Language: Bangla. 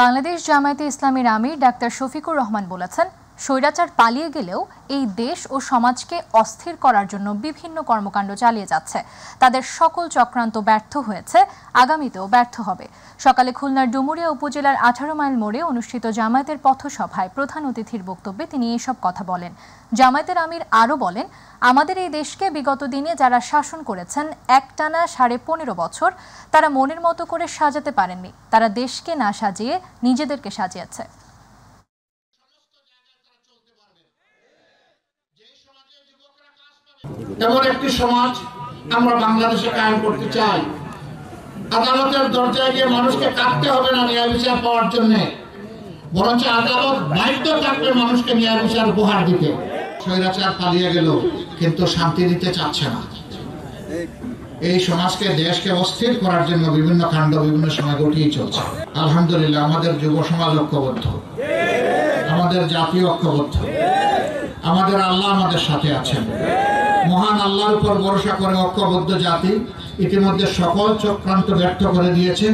বাংলাদেশ জামায়াতে ইসলামীর আমির ডাক্তার শফিকুর রহমান বলেছেন, স্বৈরাচার পালিয়ে গেলেও এই দেশ ও সমাজকে অস্থির করার জন্য বিভিন্ন কর্মকাণ্ড চালিয়ে যাচ্ছে। তাদের সকল চক্রান্ত ব্যর্থ হয়েছে, আগামীতেও ব্যর্থ হবে। সকালে খুলনার ডুমুরিয়া উপজেলার 18 মাইল মোড়ে অনুষ্ঠিত জামায়াতের পথসভায় প্রধান অতিথির বক্তব্যে তিনি এসব কথা বলেন। জামায়াতের আমির আরও বলেন, আমাদের এই দেশকে বিগত দিনে যারা শাসন করেছেন একটানা 15.5 বছর, তারা মনের মতো করে সাজাতে পারেননি। তারা দেশকে না সাজিয়ে নিজেদেরকে সাজিয়েছে। এমন একটি সমাজ আমরা বাংলাদেশে কায়েম করতে চাই। আদালতের দরজায় গিয়ে মানুষকে কাঁদতে হবে না ন্যায় বিচার পাওয়ার জন্য, বরঞ্চ আদালত বাধ্য থাকবে মানুষকে ন্যায় বিচার উপহার দিতে। স্বৈরাচার পালিয়ে গেল কিন্তু শান্তি দিতে চাচ্ছে না। এই সমাজকে, দেশকে অস্থির করার জন্য বিভিন্ন কাণ্ড বিভিন্ন সময় ঘটিয়ে চলছে। আলহামদুলিল্লাহ, আমাদের যুব সমাজ ঐক্যবদ্ধ, আমাদের জাতীয় ঐক্যবদ্ধ, আমাদের আল্লাহ আমাদের সাথে আছেন। মহান আল্লাহর উপর ভরসা করে ঐক্যবদ্ধ জাতি ইতিমধ্যে সকল চক্রান্ত ব্যর্থ করে দিয়েছে।